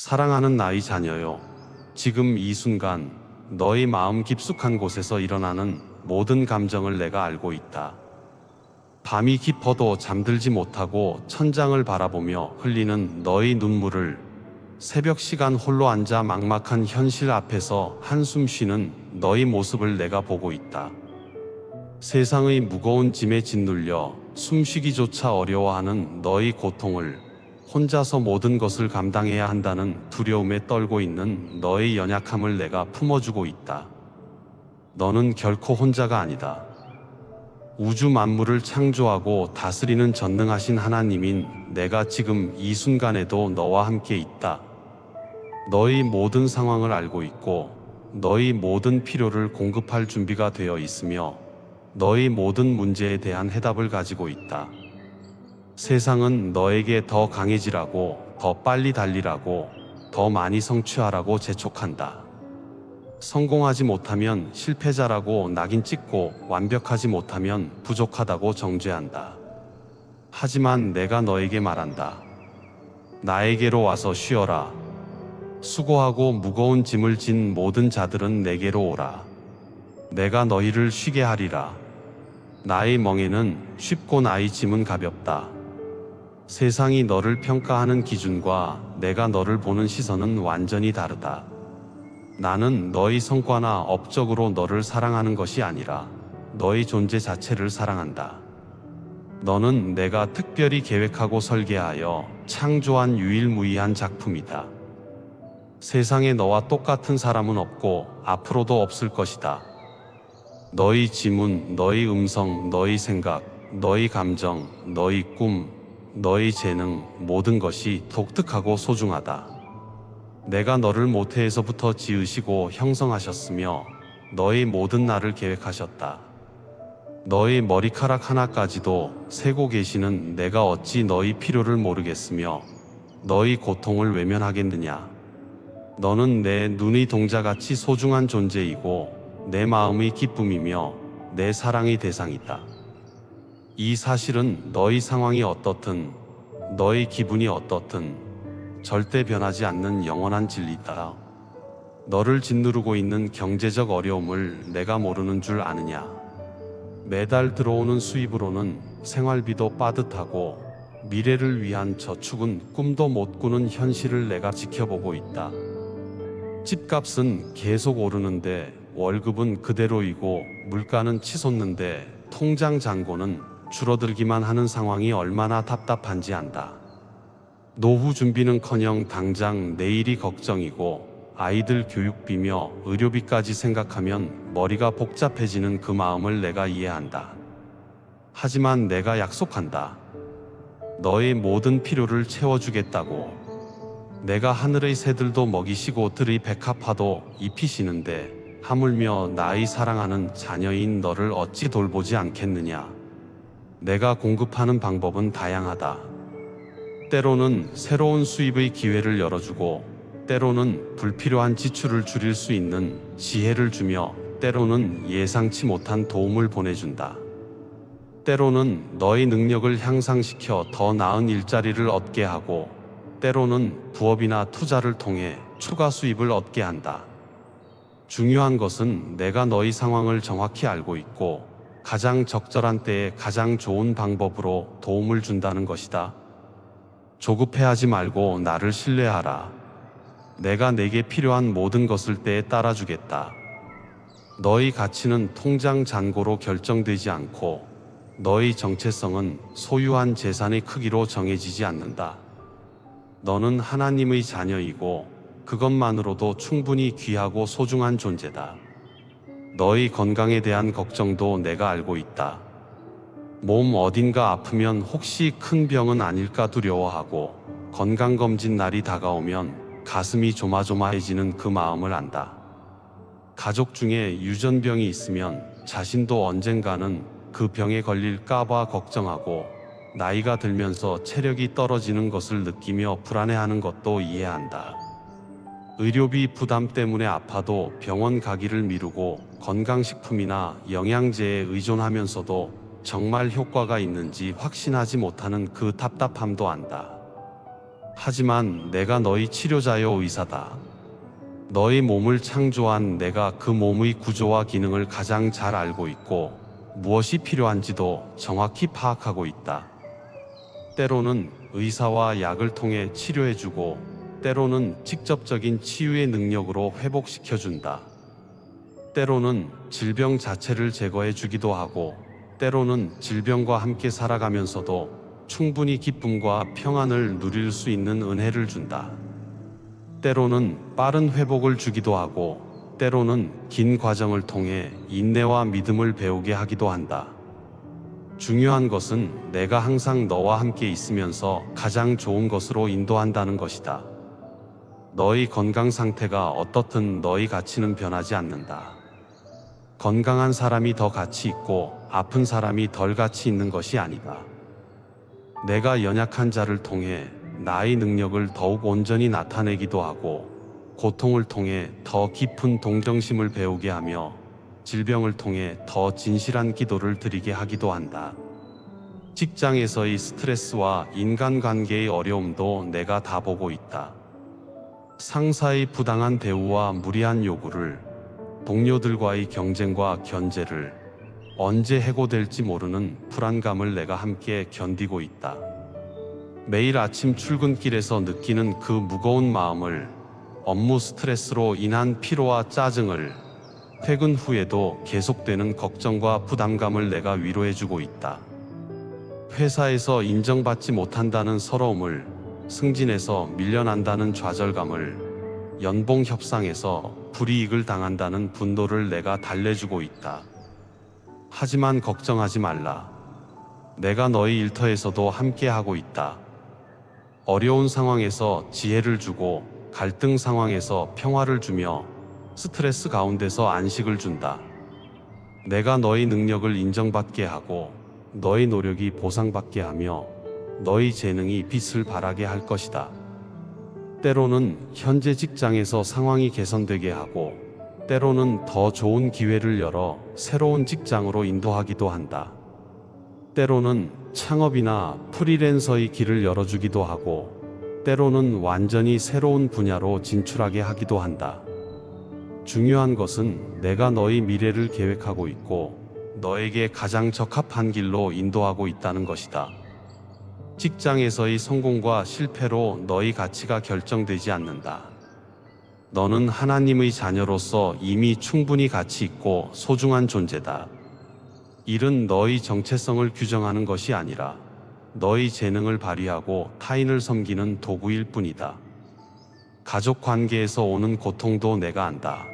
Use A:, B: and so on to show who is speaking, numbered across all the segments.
A: 사랑하는 나의 자녀요. 지금 이 순간 너의 마음 깊숙한 곳에서 일어나는 모든 감정을 내가 알고 있다. 밤이 깊어도 잠들지 못하고 천장을 바라보며 흘리는 너의 눈물을, 새벽 시간 홀로 앉아 막막한 현실 앞에서 한숨 쉬는 너의 모습을 내가 보고 있다. 세상의 무거운 짐에 짓눌려 숨쉬기조차 어려워하는 너의 고통을, 혼자서 모든 것을 감당해야 한다는 두려움에 떨고 있는 너의 연약함을 내가 품어주고 있다. 너는 결코 혼자가 아니다. 우주 만물을 창조하고 다스리는 전능하신 하나님인 내가 지금 이 순간에도 너와 함께 있다. 너의 모든 상황을 알고 있고, 너의 모든 필요를 공급할 준비가 되어 있으며, 너의 모든 문제에 대한 해답을 가지고 있다. 세상은 너에게 더 강해지라고, 더 빨리 달리라고, 더 많이 성취하라고 재촉한다. 성공하지 못하면 실패자라고 낙인 찍고, 완벽하지 못하면 부족하다고 정죄한다. 하지만 내가 너에게 말한다. 나에게로 와서 쉬어라. 수고하고 무거운 짐을 진 모든 자들은 내게로 오라. 내가 너희를 쉬게 하리라. 나의 멍에는 쉽고 나의 짐은 가볍다. 세상이 너를 평가하는 기준과 내가 너를 보는 시선은 완전히 다르다. 나는 너의 성과나 업적으로 너를 사랑하는 것이 아니라 너의 존재 자체를 사랑한다. 너는 내가 특별히 계획하고 설계하여 창조한 유일무이한 작품이다. 세상에 너와 똑같은 사람은 없고 앞으로도 없을 것이다. 너의 지문, 너의 음성, 너의 생각, 너의 감정, 너의 꿈, 너의 재능, 모든 것이 독특하고 소중하다. 내가 너를 모태에서부터 지으시고 형성하셨으며 너의 모든 날을 계획하셨다. 너의 머리카락 하나까지도 세고 계시는 내가 어찌 너의 필요를 모르겠으며 너의 고통을 외면하겠느냐. 너는 내 눈의 동자같이 소중한 존재이고 내 마음의 기쁨이며 내 사랑의 대상이다. 이 사실은 너의 상황이 어떻든, 너의 기분이 어떻든 절대 변하지 않는 영원한 진리다. 너를 짓누르고 있는 경제적 어려움을 내가 모르는 줄 아느냐. 매달 들어오는 수입으로는 생활비도 빠듯하고 미래를 위한 저축은 꿈도 못 꾸는 현실을 내가 지켜보고 있다. 집값은 계속 오르는데 월급은 그대로이고 물가는 치솟는데 통장 잔고는 줄어들기만 하는 상황이 얼마나 답답한지 안다. 노후 준비는커녕 당장 내일이 걱정이고 아이들 교육비며 의료비까지 생각하면 머리가 복잡해지는 그 마음을 내가 이해한다. 하지만 내가 약속한다. 너의 모든 필요를 채워주겠다고. 내가 하늘의 새들도 먹이시고 들의 백합화도 입히시는데 하물며 나의 사랑하는 자녀인 너를 어찌 돌보지 않겠느냐. 내가 공급하는 방법은 다양하다. 때로는 새로운 수입의 기회를 열어주고, 때로는 불필요한 지출을 줄일 수 있는 지혜를 주며, 때로는 예상치 못한 도움을 보내준다. 때로는 너의 능력을 향상시켜 더 나은 일자리를 얻게 하고, 때로는 부업이나 투자를 통해 추가 수입을 얻게 한다. 중요한 것은 내가 너의 상황을 정확히 알고 있고 가장 적절한 때에 가장 좋은 방법으로 도움을 준다는 것이다. 조급해하지 말고 나를 신뢰하라. 내가 내게 필요한 모든 것을 때에 따라주겠다. 너의 가치는 통장 잔고로 결정되지 않고 너의 정체성은 소유한 재산의 크기로 정해지지 않는다. 너는 하나님의 자녀이고 그것만으로도 충분히 귀하고 소중한 존재다. 너의 건강에 대한 걱정도 내가 알고 있다. 몸 어딘가 아프면 혹시 큰 병은 아닐까 두려워하고 건강검진 날이 다가오면 가슴이 조마조마해지는 그 마음을 안다. 가족 중에 유전병이 있으면 자신도 언젠가는 그 병에 걸릴까 봐 걱정하고 나이가 들면서 체력이 떨어지는 것을 느끼며 불안해하는 것도 이해한다. 의료비 부담 때문에 아파도 병원 가기를 미루고 건강식품이나 영양제에 의존하면서도 정말 효과가 있는지 확신하지 못하는 그 답답함도 안다. 하지만 내가 너희 치료자요 의사다. 너희 몸을 창조한 내가 그 몸의 구조와 기능을 가장 잘 알고 있고 무엇이 필요한지도 정확히 파악하고 있다. 때로는 의사와 약을 통해 치료해주고 때로는 직접적인 치유의 능력으로 회복시켜준다. 때로는 질병 자체를 제거해주기도 하고 때로는 질병과 함께 살아가면서도 충분히 기쁨과 평안을 누릴 수 있는 은혜를 준다. 때로는 빠른 회복을 주기도 하고 때로는 긴 과정을 통해 인내와 믿음을 배우게 하기도 한다. 중요한 것은 내가 항상 너와 함께 있으면서 가장 좋은 것으로 인도한다는 것이다. 너희 건강 상태가 어떻든 너희 가치는 변하지 않는다. 건강한 사람이 더 가치 있고 아픈 사람이 덜 가치 있는 것이 아니다. 내가 연약한 자를 통해 나의 능력을 더욱 온전히 나타내기도 하고 고통을 통해 더 깊은 동정심을 배우게 하며 질병을 통해 더 진실한 기도를 드리게 하기도 한다. 직장에서의 스트레스와 인간관계의 어려움도 내가 다 보고 있다. 상사의 부당한 대우와 무리한 요구를, 동료들과의 경쟁과 견제를, 언제 해고될지 모르는 불안감을 내가 함께 견디고 있다. 매일 아침 출근길에서 느끼는 그 무거운 마음을, 업무 스트레스로 인한 피로와 짜증을, 퇴근 후에도 계속되는 걱정과 부담감을 내가 위로해주고 있다. 회사에서 인정받지 못한다는 서러움을, 승진에서 밀려난다는 좌절감을, 연봉 협상에서 불이익을 당한다는 분노를 내가 달래주고 있다. 하지만 걱정하지 말라. 내가 너희 일터에서도 함께하고 있다. 어려운 상황에서 지혜를 주고 갈등 상황에서 평화를 주며 스트레스 가운데서 안식을 준다. 내가 너희 능력을 인정받게 하고 너희 노력이 보상받게 하며 너희 재능이 빛을 발하게 할 것이다. 때로는 현재 직장에서 상황이 개선되게 하고 때로는 더 좋은 기회를 열어 새로운 직장으로 인도하기도 한다. 때로는 창업이나 프리랜서의 길을 열어주기도 하고 때로는 완전히 새로운 분야로 진출하게 하기도 한다. 중요한 것은 내가 너희 미래를 계획하고 있고 너에게 가장 적합한 길로 인도하고 있다는 것이다. 직장에서의 성공과 실패로 너희 가치가 결정되지 않는다. 너는 하나님의 자녀로서 이미 충분히 가치 있고 소중한 존재다. 일은 너희 정체성을 규정하는 것이 아니라 너희 재능을 발휘하고 타인을 섬기는 도구일 뿐이다. 가족 관계에서 오는 고통도 내가 안다.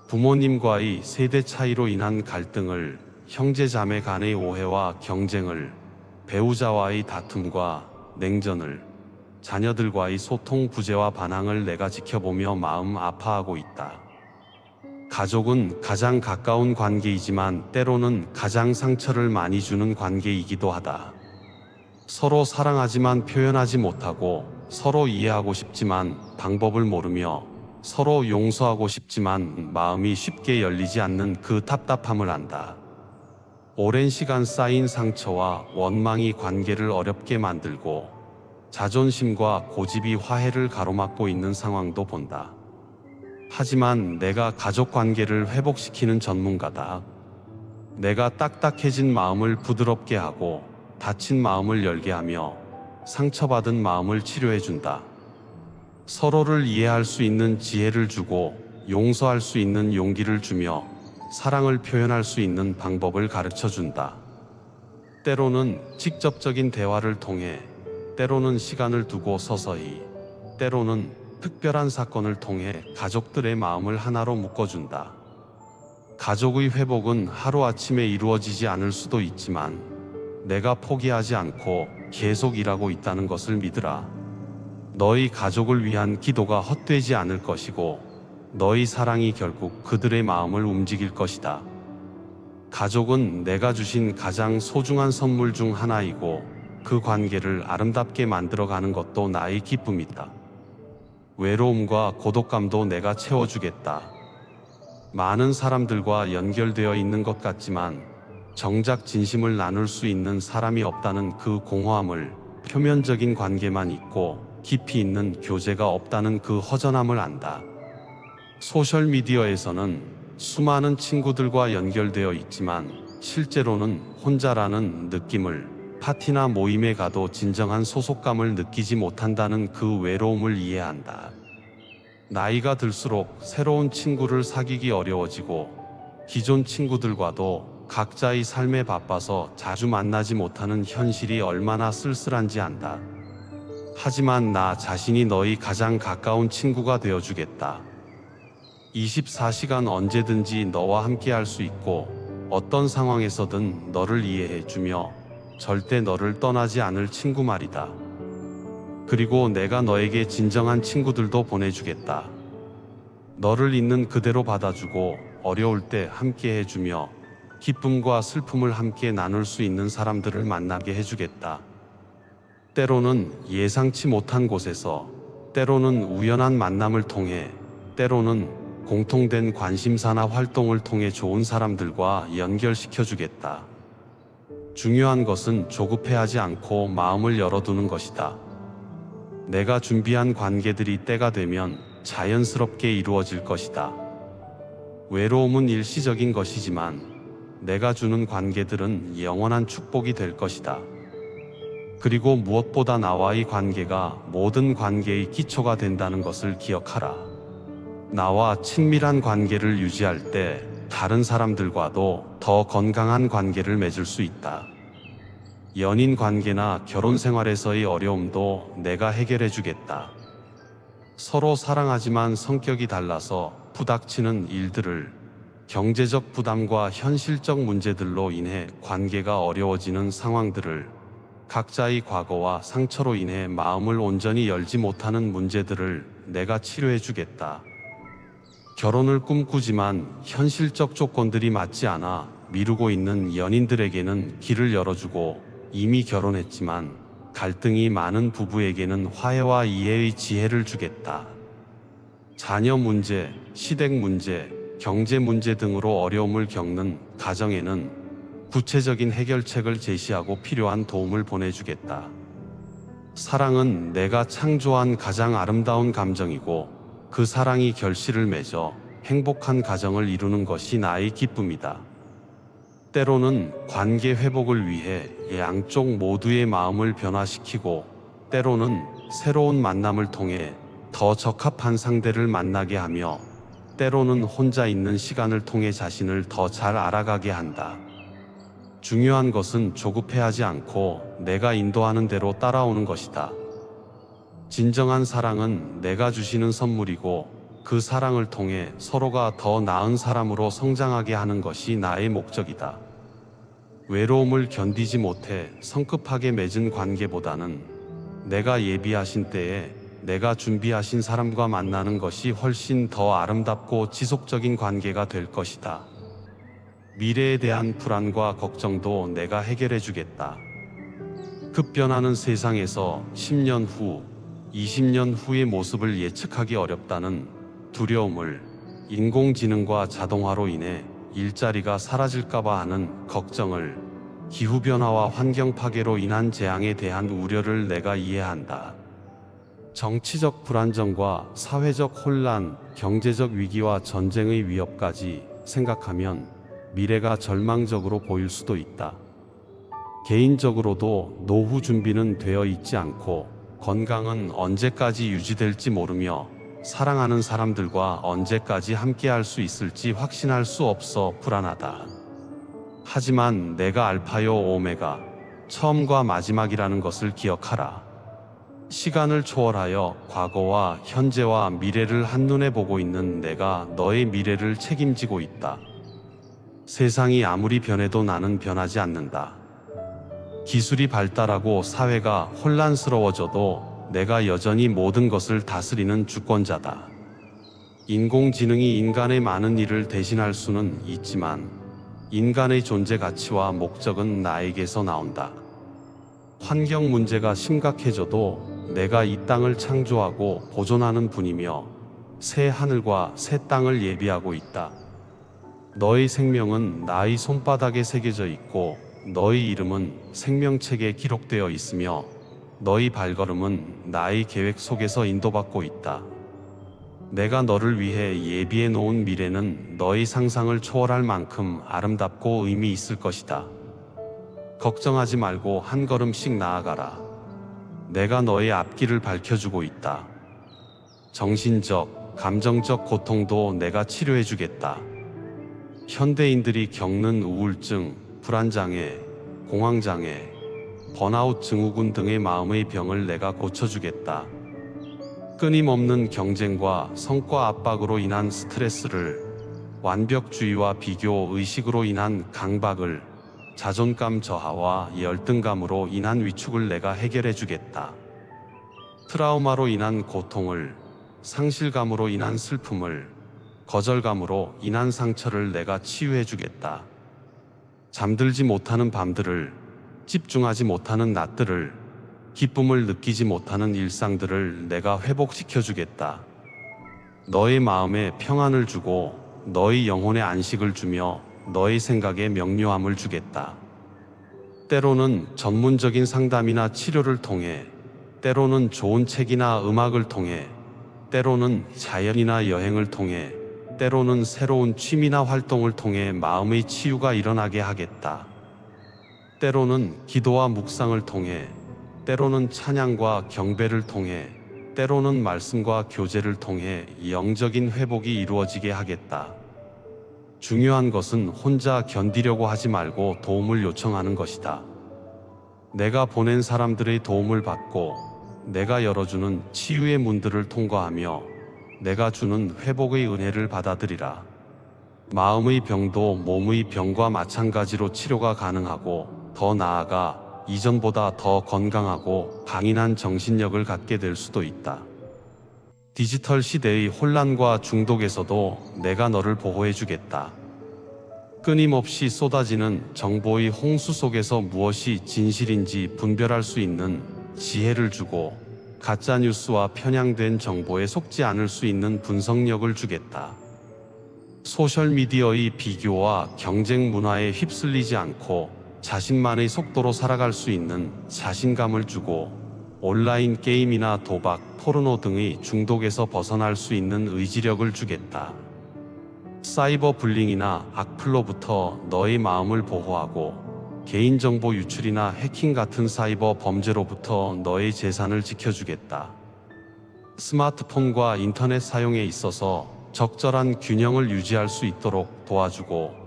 A: 부모님과의 세대 차이로 인한 갈등을, 형제 자매 간의 오해와 경쟁을, 배우자와의 다툼과 냉전을, 자녀들과의 소통 부재와 반항을 내가 지켜보며 마음 아파하고 있다. 가족은 가장 가까운 관계이지만 때로는 가장 상처를 많이 주는 관계이기도 하다. 서로 사랑하지만 표현하지 못하고 서로 이해하고 싶지만 방법을 모르며 서로 용서하고 싶지만 마음이 쉽게 열리지 않는 그 답답함을 안다. 오랜 시간 쌓인 상처와 원망이 관계를 어렵게 만들고 자존심과 고집이 화해를 가로막고 있는 상황도 본다. 하지만 내가 가족 관계를 회복시키는 전문가다. 내가 딱딱해진 마음을 부드럽게 하고 다친 마음을 열게 하며 상처받은 마음을 치료해준다. 서로를 이해할 수 있는 지혜를 주고 용서할 수 있는 용기를 주며 사랑을 표현할 수 있는 방법을 가르쳐 준다. 때로는 직접적인 대화를 통해, 때로는 시간을 두고 서서히, 때로는 특별한 사건을 통해 가족들의 마음을 하나로 묶어준다. 가족의 회복은 하루아침에 이루어지지 않을 수도 있지만 내가 포기하지 않고 계속 일하고 있다는 것을 믿으라. 너희 가족을 위한 기도가 헛되지 않을 것이고 너희 사랑이 결국 그들의 마음을 움직일 것이다. 가족은 내가 주신 가장 소중한 선물 중 하나이고 그 관계를 아름답게 만들어가는 것도 나의 기쁨이다. 외로움과 고독감도 내가 채워주겠다. 많은 사람들과 연결되어 있는 것 같지만 정작 진심을 나눌 수 있는 사람이 없다는 그 공허함을, 표면적인 관계만 있고 깊이 있는 교제가 없다는 그 허전함을 안다. 소셜미디어에서는 수많은 친구들과 연결되어 있지만 실제로는 혼자라는 느낌을, 파티나 모임에 가도 진정한 소속감을 느끼지 못한다는 그 외로움을 이해한다. 나이가 들수록 새로운 친구를 사귀기 어려워지고 기존 친구들과도 각자의 삶에 바빠서 자주 만나지 못하는 현실이 얼마나 쓸쓸한지 안다. 하지만 나 자신이 너희 가장 가까운 친구가 되어주겠다. 24시간 언제든지 너와 함께 할 수 있고 어떤 상황에서든 너를 이해해주며 절대 너를 떠나지 않을 친구 말이다. 그리고 내가 너에게 진정한 친구들도 보내주겠다. 너를 있는 그대로 받아주고 어려울 때 함께 해주며 기쁨과 슬픔을 함께 나눌 수 있는 사람들을 만나게 해주겠다. 때로는 예상치 못한 곳에서, 때로는 우연한 만남을 통해, 때로는 공통된 관심사나 활동을 통해 좋은 사람들과 연결시켜주겠다. 중요한 것은 조급해하지 않고 마음을 열어두는 것이다. 내가 준비한 관계들이 때가 되면 자연스럽게 이루어질 것이다. 외로움은 일시적인 것이지만 내가 주는 관계들은 영원한 축복이 될 것이다. 그리고 무엇보다 나와의 관계가 모든 관계의 기초가 된다는 것을 기억하라. 나와 친밀한 관계를 유지할 때 다른 사람들과도 더 건강한 관계를 맺을 수 있다. 연인 관계나 결혼 생활에서의 어려움도 내가 해결해 주겠다. 서로 사랑하지만 성격이 달라서 부닥치는 일들을, 경제적 부담과 현실적 문제들로 인해 관계가 어려워지는 상황들을, 각자의 과거와 상처로 인해 마음을 온전히 열지 못하는 문제들을 내가 치료해 주겠다. 결혼을 꿈꾸지만 현실적 조건들이 맞지 않아 미루고 있는 연인들에게는 길을 열어주고, 이미 결혼했지만 갈등이 많은 부부에게는 화해와 이해의 지혜를 주겠다. 자녀 문제, 시댁 문제, 경제 문제 등으로 어려움을 겪는 가정에는 구체적인 해결책을 제시하고 필요한 도움을 보내주겠다. 사랑은 내가 창조한 가장 아름다운 감정이고 그 사랑이 결실을 맺어 행복한 가정을 이루는 것이 나의 기쁨이다. 때로는 관계 회복을 위해 양쪽 모두의 마음을 변화시키고, 때로는 새로운 만남을 통해 더 적합한 상대를 만나게 하며, 때로는 혼자 있는 시간을 통해 자신을 더 잘 알아가게 한다. 중요한 것은 조급해하지 않고 내가 인도하는 대로 따라오는 것이다. 진정한 사랑은 내가 주시는 선물이고 그 사랑을 통해 서로가 더 나은 사람으로 성장하게 하는 것이 나의 목적이다. 외로움을 견디지 못해 성급하게 맺은 관계보다는 내가 예비하신 때에 내가 준비하신 사람과 만나는 것이 훨씬 더 아름답고 지속적인 관계가 될 것이다. 미래에 대한 불안과 걱정도 내가 해결해 주겠다. 급변하는 세상에서 10년 후, 20년 후의 모습을 예측하기 어렵다는 두려움을, 인공지능과 자동화로 인해 일자리가 사라질까봐 하는 걱정을, 기후변화와 환경 파괴로 인한 재앙에 대한 우려를 내가 이해한다. 정치적 불안정과 사회적 혼란, 경제적 위기와 전쟁의 위협까지 생각하면 미래가 절망적으로 보일 수도 있다. 개인적으로도 노후 준비는 되어 있지 않고 건강은 언제까지 유지될지 모르며 사랑하는 사람들과 언제까지 함께할 수 있을지 확신할 수 없어 불안하다. 하지만 내가 알파요 오메가, 처음과 마지막이라는 것을 기억하라. 시간을 초월하여 과거와 현재와 미래를 한눈에 보고 있는 내가 너의 미래를 책임지고 있다. 세상이 아무리 변해도 나는 변하지 않는다. 기술이 발달하고 사회가 혼란스러워져도 내가 여전히 모든 것을 다스리는 주권자다. 인공지능이 인간의 많은 일을 대신할 수는 있지만 인간의 존재 가치와 목적은 나에게서 나온다. 환경 문제가 심각해져도 내가 이 땅을 창조하고 보존하는 분이며 새 하늘과 새 땅을 예비하고 있다. 너의 생명은 나의 손바닥에 새겨져 있고 너의 이름은 생명책에 기록되어 있으며 너희 발걸음은 나의 계획 속에서 인도받고 있다. 내가 너를 위해 예비해 놓은 미래는 너희 상상을 초월할 만큼 아름답고 의미 있을 것이다. 걱정하지 말고 한 걸음씩 나아가라. 내가 너의 앞길을 밝혀주고 있다. 정신적, 감정적 고통도 내가 치료해주겠다. 현대인들이 겪는 우울증, 불안장애, 공황장애, 번아웃 증후군 등의 마음의 병을 내가 고쳐주겠다. 끊임없는 경쟁과 성과 압박으로 인한 스트레스를, 완벽주의와 비교 의식으로 인한 강박을, 자존감 저하와 열등감으로 인한 위축을 내가 해결해주겠다. 트라우마로 인한 고통을, 상실감으로 인한 슬픔을, 거절감으로 인한 상처를 내가 치유해주겠다. 잠들지 못하는 밤들을, 집중하지 못하는 낮들을, 기쁨을 느끼지 못하는 일상들을 내가 회복시켜주겠다. 너의 마음에 평안을 주고 너의 영혼에 안식을 주며 너의 생각에 명료함을 주겠다. 때로는 전문적인 상담이나 치료를 통해, 때로는 좋은 책이나 음악을 통해, 때로는 자연이나 여행을 통해, 때로는 새로운 취미나 활동을 통해 마음의 치유가 일어나게 하겠다. 때로는 기도와 묵상을 통해, 때로는 찬양과 경배를 통해, 때로는 말씀과 교제를 통해 영적인 회복이 이루어지게 하겠다. 중요한 것은 혼자 견디려고 하지 말고 도움을 요청하는 것이다. 내가 보낸 사람들의 도움을 받고, 내가 열어주는 치유의 문들을 통과하며 내가 주는 회복의 은혜를 받아들이라. 마음의 병도 몸의 병과 마찬가지로 치료가 가능하고, 더 나아가 이전보다 더 건강하고 강인한 정신력을 갖게 될 수도 있다. 디지털 시대의 혼란과 중독에서도 내가 너를 보호해주겠다. 끊임없이 쏟아지는 정보의 홍수 속에서 무엇이 진실인지 분별할 수 있는 지혜를 주고, 가짜뉴스와 편향된 정보에 속지 않을 수 있는 분석력을 주겠다. 소셜미디어의 비교와 경쟁 문화에 휩쓸리지 않고 자신만의 속도로 살아갈 수 있는 자신감을 주고, 온라인 게임이나 도박, 포르노 등의 중독에서 벗어날 수 있는 의지력을 주겠다. 사이버 불링이나 악플로부터 너의 마음을 보호하고, 개인정보 유출이나 해킹 같은 사이버 범죄로부터 너의 재산을 지켜주겠다. 스마트폰과 인터넷 사용에 있어서 적절한 균형을 유지할 수 있도록 도와주고,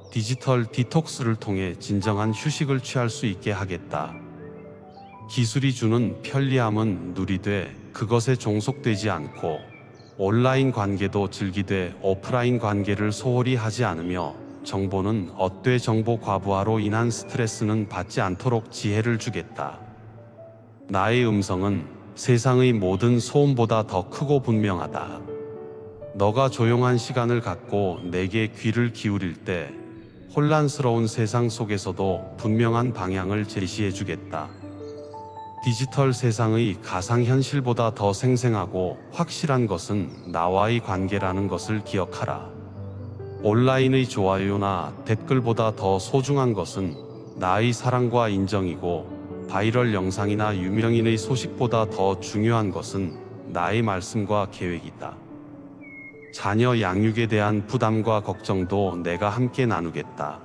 A: 디지털 디톡스를 통해 진정한 휴식을 취할 수 있게 하겠다. 기술이 주는 편리함은 누리되 그것에 종속되지 않고, 온라인 관계도 즐기되 오프라인 관계를 소홀히 하지 않으며, 정보는 얻되 정보 과부하로 인한 스트레스는 받지 않도록 지혜를 주겠다. 나의 음성은 세상의 모든 소음보다 더 크고 분명하다. 너가 조용한 시간을 갖고 내게 귀를 기울일 때, 혼란스러운 세상 속에서도 분명한 방향을 제시해 주겠다. 디지털 세상의 가상현실보다 더 생생하고 확실한 것은 나와의 관계라는 것을 기억하라. 온라인의 좋아요나 댓글보다 더 소중한 것은 나의 사랑과 인정이고, 바이럴 영상이나 유명인의 소식보다 더 중요한 것은 나의 말씀과 계획이다. 자녀 양육에 대한 부담과 걱정도 내가 함께 나누겠다.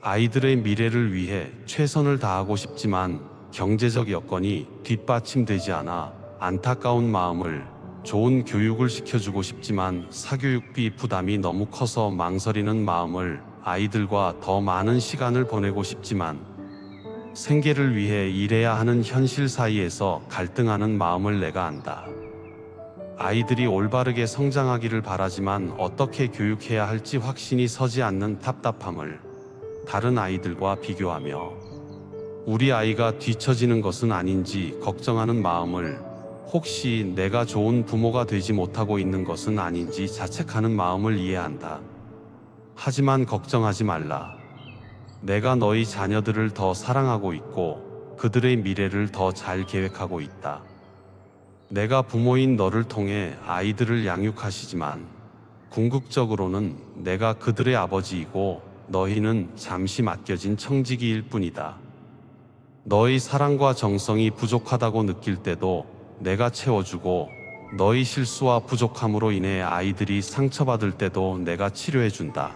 A: 아이들의 미래를 위해 최선을 다하고 싶지만 경제적 여건이 뒷받침되지 않아 안타까운 마음을, 좋은 교육을 시켜주고 싶지만 사교육비 부담이 너무 커서 망설이는 마음을, 아이들과 더 많은 시간을 보내고 싶지만 생계를 위해 일해야 하는 현실 사이에서 갈등하는 마음을 내가 안다. 아이들이 올바르게 성장하기를 바라지만 어떻게 교육해야 할지 확신이 서지 않는 답답함을, 다른 아이들과 비교하며 우리 아이가 뒤처지는 것은 아닌지 걱정하는 마음을, 혹시 내가 좋은 부모가 되지 못하고 있는 것은 아닌지 자책하는 마음을 이해한다. 하지만 걱정하지 말라. 내가 너희 자녀들을 더 사랑하고 있고 그들의 미래를 더 잘 계획하고 있다. 내가 부모인 너를 통해 아이들을 양육하시지만 궁극적으로는 내가 그들의 아버지이고 너희는 잠시 맡겨진 청지기일 뿐이다. 너희 사랑과 정성이 부족하다고 느낄 때도 내가 채워주고, 너희 실수와 부족함으로 인해 아이들이 상처받을 때도 내가 치료해준다.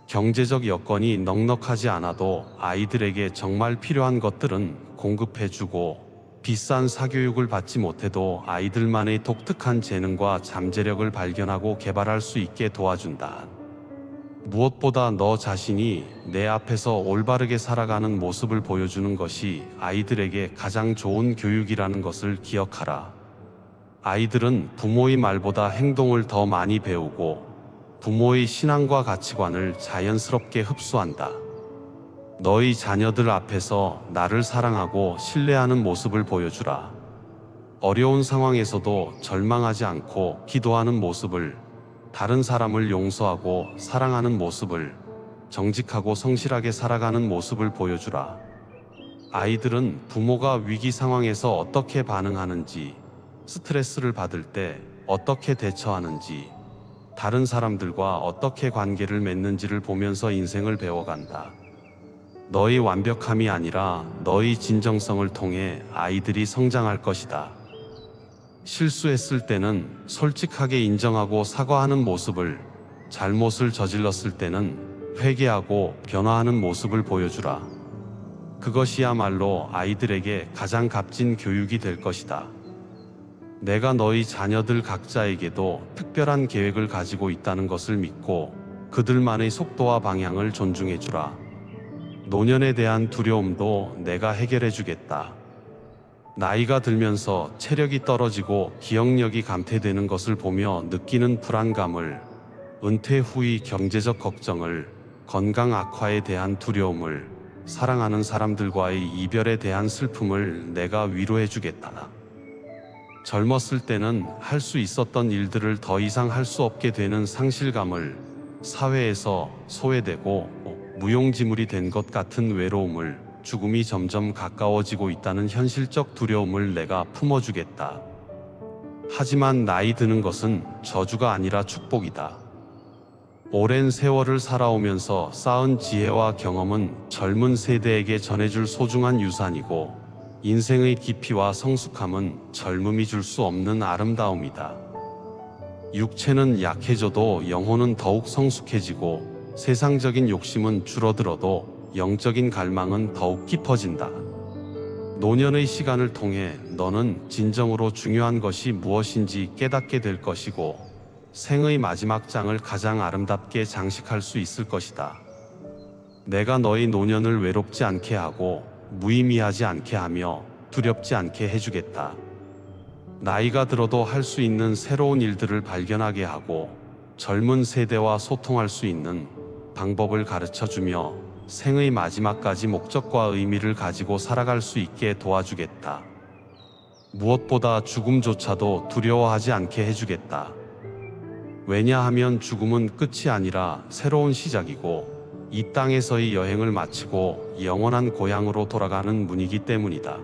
A: 경제적 여건이 넉넉하지 않아도 아이들에게 정말 필요한 것들은 공급해주고, 비싼 사교육을 받지 못해도 아이들만의 독특한 재능과 잠재력을 발견하고 개발할 수 있게 도와준다. 무엇보다 너 자신이 내 앞에서 올바르게 살아가는 모습을 보여주는 것이 아이들에게 가장 좋은 교육이라는 것을 기억하라. 아이들은 부모의 말보다 행동을 더 많이 배우고, 부모의 신앙과 가치관을 자연스럽게 흡수한다. 너희 자녀들 앞에서 나를 사랑하고 신뢰하는 모습을 보여주라. 어려운 상황에서도 절망하지 않고 기도하는 모습을, 다른 사람을 용서하고 사랑하는 모습을, 정직하고 성실하게 살아가는 모습을 보여주라. 아이들은 부모가 위기 상황에서 어떻게 반응하는지, 스트레스를 받을 때 어떻게 대처하는지, 다른 사람들과 어떻게 관계를 맺는지를 보면서 인생을 배워간다. 너희 완벽함이 아니라 너희 진정성을 통해 아이들이 성장할 것이다. 실수했을 때는 솔직하게 인정하고 사과하는 모습을, 잘못을 저질렀을 때는 회개하고 변화하는 모습을 보여주라. 그것이야말로 아이들에게 가장 값진 교육이 될 것이다. 내가 너희 자녀들 각자에게도 특별한 계획을 가지고 있다는 것을 믿고, 그들만의 속도와 방향을 존중해주라. 노년에 대한 두려움도 내가 해결해주겠다. 나이가 들면서 체력이 떨어지고 기억력이 감퇴되는 것을 보며 느끼는 불안감을, 은퇴 후의 경제적 걱정을, 건강 악화에 대한 두려움을, 사랑하는 사람들과의 이별에 대한 슬픔을 내가 위로해주겠다. 젊었을 때는 할 수 있었던 일들을 더 이상 할 수 없게 되는 상실감을, 사회에서 소외되고 무용지물이 된 것 같은 외로움을, 죽음이 점점 가까워지고 있다는 현실적 두려움을 내가 품어주겠다. 하지만 나이 드는 것은 저주가 아니라 축복이다. 오랜 세월을 살아오면서 쌓은 지혜와 경험은 젊은 세대에게 전해줄 소중한 유산이고, 인생의 깊이와 성숙함은 젊음이 줄 수 없는 아름다움이다. 육체는 약해져도 영혼은 더욱 성숙해지고, 세상적인 욕심은 줄어들어도 영적인 갈망은 더욱 깊어진다. 노년의 시간을 통해 너는 진정으로 중요한 것이 무엇인지 깨닫게 될 것이고, 생의 마지막 장을 가장 아름답게 장식할 수 있을 것이다. 내가 너의 노년을 외롭지 않게 하고, 무의미하지 않게 하며, 두렵지 않게 해주겠다. 나이가 들어도 할 수 있는 새로운 일들을 발견하게 하고, 젊은 세대와 소통할 수 있는 방법을 가르쳐주며, 생의 마지막까지 목적과 의미를 가지고 살아갈 수 있게 도와주겠다. 무엇보다 죽음조차도 두려워하지 않게 해주겠다. 왜냐하면 죽음은 끝이 아니라 새로운 시작이고, 이 땅에서의 여행을 마치고 영원한 고향으로 돌아가는 문이기 때문이다.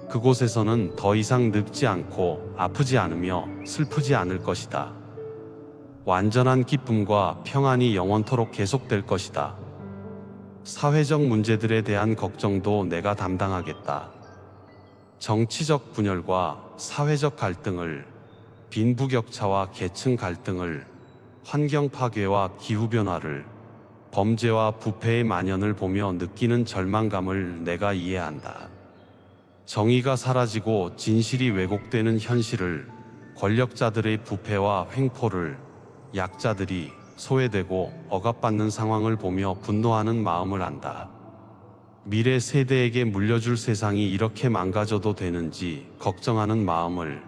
A: 그곳에서는 더 이상 늙지 않고 아프지 않으며 슬프지 않을 것이다. 완전한 기쁨과 평안이 영원토록 계속될 것이다. 사회적 문제들에 대한 걱정도 내가 담당하겠다. 정치적 분열과 사회적 갈등을, 빈부격차와 계층 갈등을, 환경 파괴와 기후변화를, 범죄와 부패의 만연을 보며 느끼는 절망감을 내가 이해한다. 정의가 사라지고 진실이 왜곡되는 현실을, 권력자들의 부패와 횡포를, 약자들이 소외되고 억압받는 상황을 보며 분노하는 마음을 안다. 미래 세대에게 물려줄 세상이 이렇게 망가져도 되는지 걱정하는 마음을,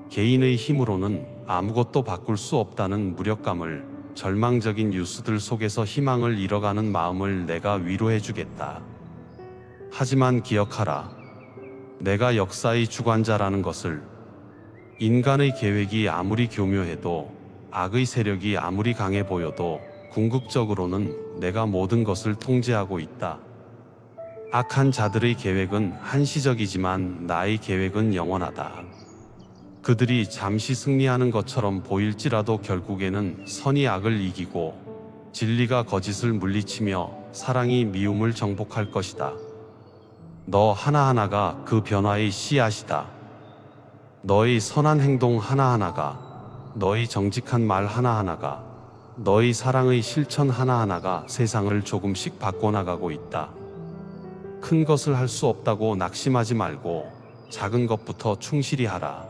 A: 개인의 힘으로는 아무것도 바꿀 수 없다는 무력감을, 절망적인 뉴스들 속에서 희망을 잃어가는 마음을 내가 위로해주겠다. 하지만 기억하라. 내가 역사의 주관자라는 것을. 인간의 계획이 아무리 교묘해도, 악의 세력이 아무리 강해 보여도 궁극적으로는 내가 모든 것을 통제하고 있다. 악한 자들의 계획은 한시적이지만 나의 계획은 영원하다. 그들이 잠시 승리하는 것처럼 보일지라도 결국에는 선이 악을 이기고, 진리가 거짓을 물리치며 사랑이 미움을 정복할 것이다. 너 하나하나가 그 변화의 씨앗이다. 너의 선한 행동 하나하나가, 너의 정직한 말 하나하나가, 너의 사랑의 실천 하나하나가 세상을 조금씩 바꿔나가고 있다. 큰 것을 할 수 없다고 낙심하지 말고 작은 것부터 충실히 하라.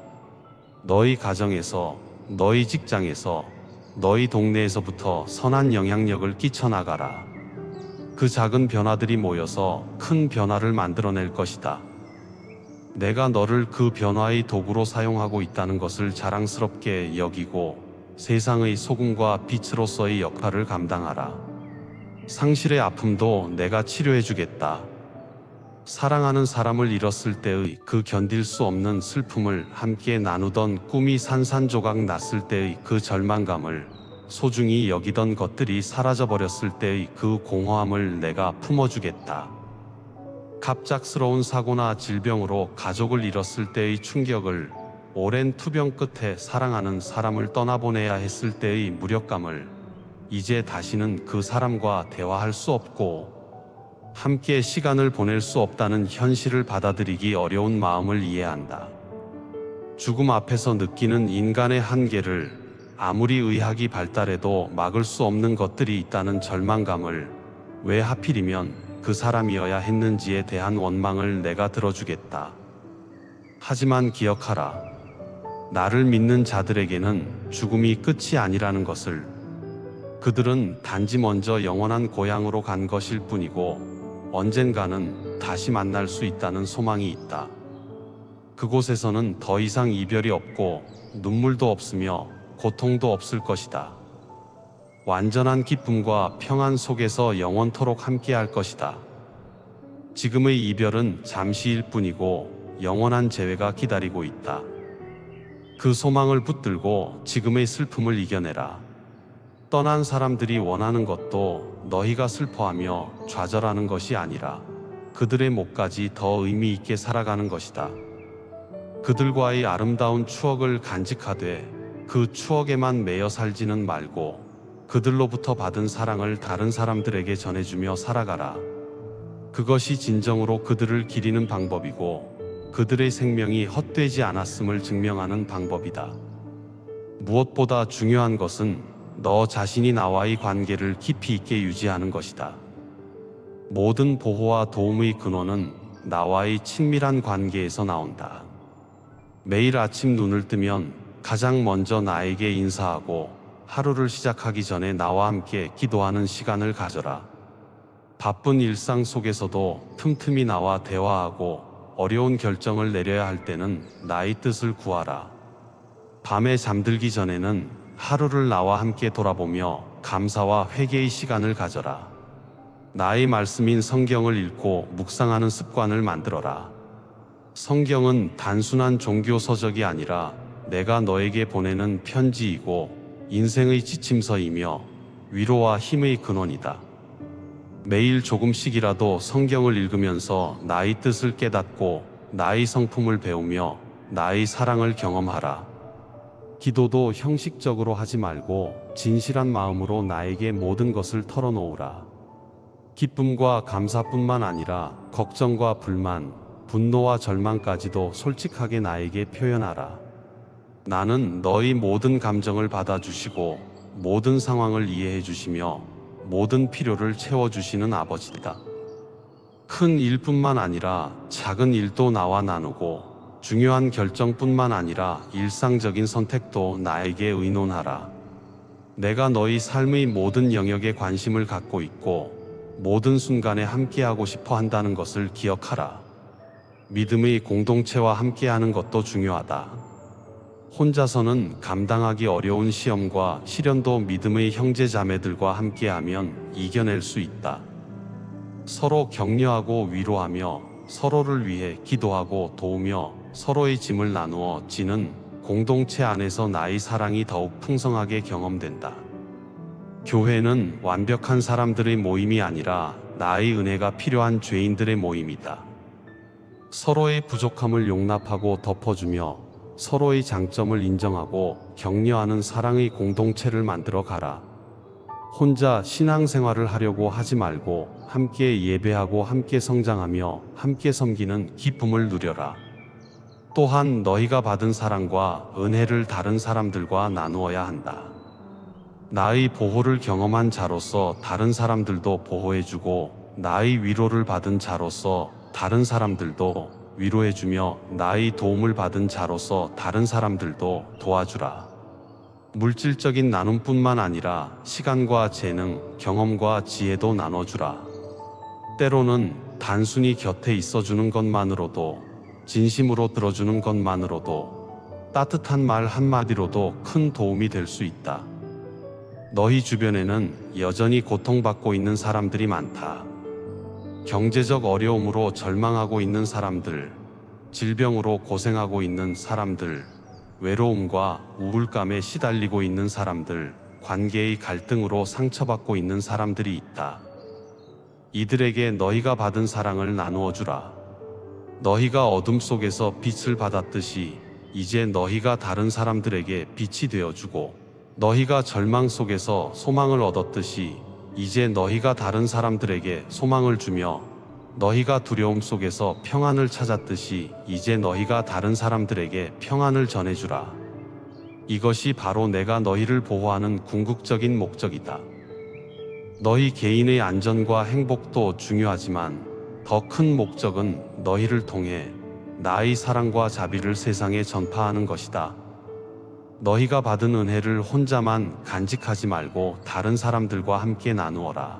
A: 너희 가정에서, 너희 직장에서, 너희 동네에서부터 선한 영향력을 끼쳐나가라. 그 작은 변화들이 모여서 큰 변화를 만들어낼 것이다. 내가 너를 그 변화의 도구로 사용하고 있다는 것을 자랑스럽게 여기고 세상의 소금과 빛으로서의 역할을 감당하라. 상실의 아픔도 내가 치료해 주겠다. 사랑하는 사람을 잃었을 때의 그 견딜 수 없는 슬픔을, 함께 나누던 꿈이 산산조각 났을 때의 그 절망감을, 소중히 여기던 것들이 사라져버렸을 때의 그 공허함을 내가 품어주겠다. 갑작스러운 사고나 질병으로 가족을 잃었을 때의 충격을, 오랜 투병 끝에 사랑하는 사람을 떠나보내야 했을 때의 무력감을, 이제 다시는 그 사람과 대화할 수 없고 함께 시간을 보낼 수 없다는 현실을 받아들이기 어려운 마음을 이해한다. 죽음 앞에서 느끼는 인간의 한계를, 아무리 의학이 발달해도 막을 수 없는 것들이 있다는 절망감을, 왜 하필이면 그 사람이어야 했는지에 대한 원망을 내가 들어주겠다. 하지만 기억하라. 나를 믿는 자들에게는 죽음이 끝이 아니라는 것을. 그들은 단지 먼저 영원한 고향으로 간 것일 뿐이고 언젠가는 다시 만날 수 있다는 소망이 있다. 그곳에서는 더 이상 이별이 없고 눈물도 없으며 고통도 없을 것이다. 완전한 기쁨과 평안 속에서 영원토록 함께할 것이다. 지금의 이별은 잠시일 뿐이고 영원한 재회가 기다리고 있다. 그 소망을 붙들고 지금의 슬픔을 이겨내라. 떠난 사람들이 원하는 것도 너희가 슬퍼하며 좌절하는 것이 아니라 그들의 몫까지 더 의미 있게 살아가는 것이다. 그들과의 아름다운 추억을 간직하되 그 추억에만 매여 살지는 말고 그들로부터 받은 사랑을 다른 사람들에게 전해주며 살아가라. 그것이 진정으로 그들을 기리는 방법이고 그들의 생명이 헛되지 않았음을 증명하는 방법이다. 무엇보다 중요한 것은 너 자신이 나와의 관계를 깊이 있게 유지하는 것이다. 모든 보호와 도움의 근원은 나와의 친밀한 관계에서 나온다. 매일 아침 눈을 뜨면 가장 먼저 나에게 인사하고 하루를 시작하기 전에 나와 함께 기도하는 시간을 가져라. 바쁜 일상 속에서도 틈틈이 나와 대화하고 어려운 결정을 내려야 할 때는 나의 뜻을 구하라. 밤에 잠들기 전에는 하루를 나와 함께 돌아보며 감사와 회개의 시간을 가져라. 나의 말씀인 성경을 읽고 묵상하는 습관을 만들어라. 성경은 단순한 종교 서적이 아니라 내가 너에게 보내는 편지이고 인생의 지침서이며 위로와 힘의 근원이다. 매일 조금씩이라도 성경을 읽으면서 나의 뜻을 깨닫고 나의 성품을 배우며 나의 사랑을 경험하라. 기도도 형식적으로 하지 말고 진실한 마음으로 나에게 모든 것을 털어놓으라. 기쁨과 감사뿐만 아니라 걱정과 불만, 분노와 절망까지도 솔직하게 나에게 표현하라. 나는 너의 모든 감정을 받아주시고 모든 상황을 이해해 주시며 모든 필요를 채워주시는 아버지다. 큰 일뿐만 아니라 작은 일도 나와 나누고 중요한 결정뿐만 아니라 일상적인 선택도 나에게 의논하라. 내가 너희 삶의 모든 영역에 관심을 갖고 있고 모든 순간에 함께하고 싶어 한다는 것을 기억하라. 믿음의 공동체와 함께하는 것도 중요하다. 혼자서는 감당하기 어려운 시험과 시련도 믿음의 형제 자매들과 함께하면 이겨낼 수 있다. 서로 격려하고 위로하며 서로를 위해 기도하고 도우며 서로의 짐을 나누어 지는 공동체 안에서 나의 사랑이 더욱 풍성하게 경험된다. 교회는 완벽한 사람들의 모임이 아니라 나의 은혜가 필요한 죄인들의 모임이다. 서로의 부족함을 용납하고 덮어주며 서로의 장점을 인정하고 격려하는 사랑의 공동체를 만들어 가라. 혼자 신앙생활을 하려고 하지 말고 함께 예배하고 함께 성장하며 함께 섬기는 기쁨을 누려라. 또한 너희가 받은 사랑과 은혜를 다른 사람들과 나누어야 한다. 나의 보호를 경험한 자로서 다른 사람들도 보호해주고 나의 위로를 받은 자로서 다른 사람들도 위로해주며 나의 도움을 받은 자로서 다른 사람들도 도와주라. 물질적인 나눔뿐만 아니라 시간과 재능, 경험과 지혜도 나눠주라. 때로는 단순히 곁에 있어주는 것만으로도, 진심으로 들어주는 것만으로도, 따뜻한 말 한마디로도 큰 도움이 될 수 있다. 너희 주변에는 여전히 고통받고 있는 사람들이 많다. 경제적 어려움으로 절망하고 있는 사람들, 질병으로 고생하고 있는 사람들, 외로움과 우울감에 시달리고 있는 사람들, 관계의 갈등으로 상처받고 있는 사람들이 있다. 이들에게 너희가 받은 사랑을 나누어 주라. 너희가 어둠 속에서 빛을 받았듯이 이제 너희가 다른 사람들에게 빛이 되어주고, 너희가 절망 속에서 소망을 얻었듯이 이제 너희가 다른 사람들에게 소망을 주며, 너희가 두려움 속에서 평안을 찾았듯이 이제 너희가 다른 사람들에게 평안을 전해주라. 이것이 바로 내가 너희를 보호하는 궁극적인 목적이다. 너희 개인의 안전과 행복도 중요하지만 더 큰 목적은 너희를 통해 나의 사랑과 자비를 세상에 전파하는 것이다. 너희가 받은 은혜를 혼자만 간직하지 말고 다른 사람들과 함께 나누어라.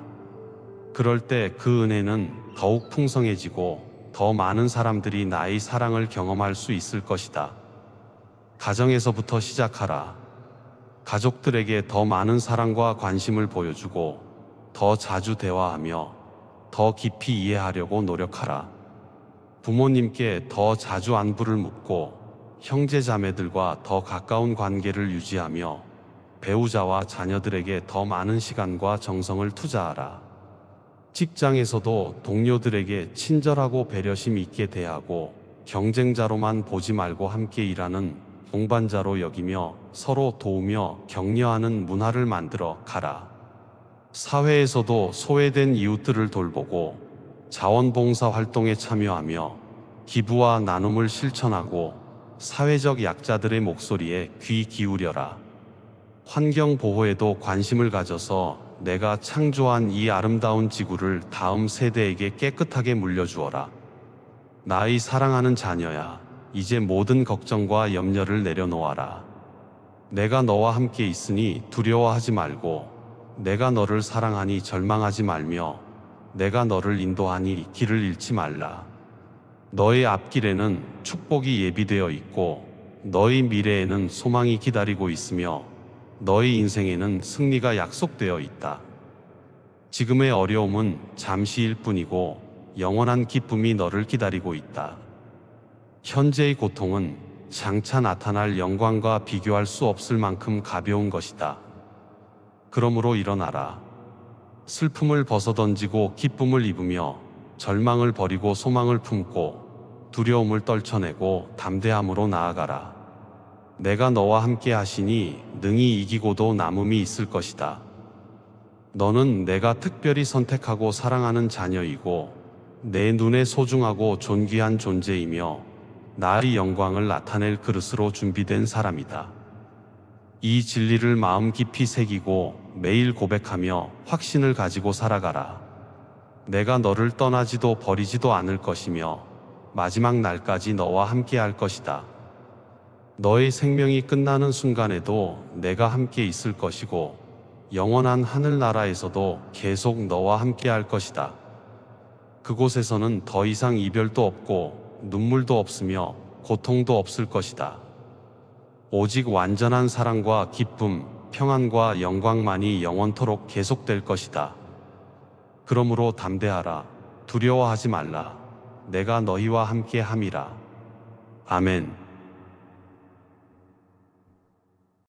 A: 그럴 때 그 은혜는 더욱 풍성해지고 더 많은 사람들이 나의 사랑을 경험할 수 있을 것이다. 가정에서부터 시작하라. 가족들에게 더 많은 사랑과 관심을 보여주고 더 자주 대화하며 더 깊이 이해하려고 노력하라. 부모님께 더 자주 안부를 묻고 형제 자매들과 더 가까운 관계를 유지하며 배우자와 자녀들에게 더 많은 시간과 정성을 투자하라. 직장에서도 동료들에게 친절하고 배려심 있게 대하고 경쟁자로만 보지 말고 함께 일하는 동반자로 여기며 서로 도우며 격려하는 문화를 만들어 가라. 사회에서도 소외된 이웃들을 돌보고 자원봉사 활동에 참여하며 기부와 나눔을 실천하고 사회적 약자들의 목소리에 귀 기울여라. 환경 보호에도 관심을 가져서 내가 창조한 이 아름다운 지구를 다음 세대에게 깨끗하게 물려주어라. 나의 사랑하는 자녀야, 이제 모든 걱정과 염려를 내려놓아라. 내가 너와 함께 있으니 두려워하지 말고, 내가 너를 사랑하니 절망하지 말며, 내가 너를 인도하니 길을 잃지 말라. 너의 앞길에는 축복이 예비되어 있고, 너의 미래에는 소망이 기다리고 있으며, 너의 인생에는 승리가 약속되어 있다. 지금의 어려움은 잠시일 뿐이고 영원한 기쁨이 너를 기다리고 있다. 현재의 고통은 장차 나타날 영광과 비교할 수 없을 만큼 가벼운 것이다. 그러므로 일어나라. 슬픔을 벗어던지고 기쁨을 입으며 절망을 버리고 소망을 품고 두려움을 떨쳐내고 담대함으로 나아가라. 내가 너와 함께 하시니 능히 이기고도 남음이 있을 것이다. 너는 내가 특별히 선택하고 사랑하는 자녀이고 내 눈에 소중하고 존귀한 존재이며 나의 영광을 나타낼 그릇으로 준비된 사람이다. 이 진리를 마음 깊이 새기고 매일 고백하며 확신을 가지고 살아가라. 내가 너를 떠나지도 버리지도 않을 것이며 마지막 날까지 너와 함께 할 것이다. 너의 생명이 끝나는 순간에도 내가 함께 있을 것이고 영원한 하늘나라에서도 계속 너와 함께 할 것이다. 그곳에서는 더 이상 이별도 없고 눈물도 없으며 고통도 없을 것이다. 오직 완전한 사랑과 기쁨, 평안과 영광만이 영원토록 계속될 것이다. 그러므로 담대하라. 두려워하지 말라. 내가 너희와 함께 함이라. 아멘.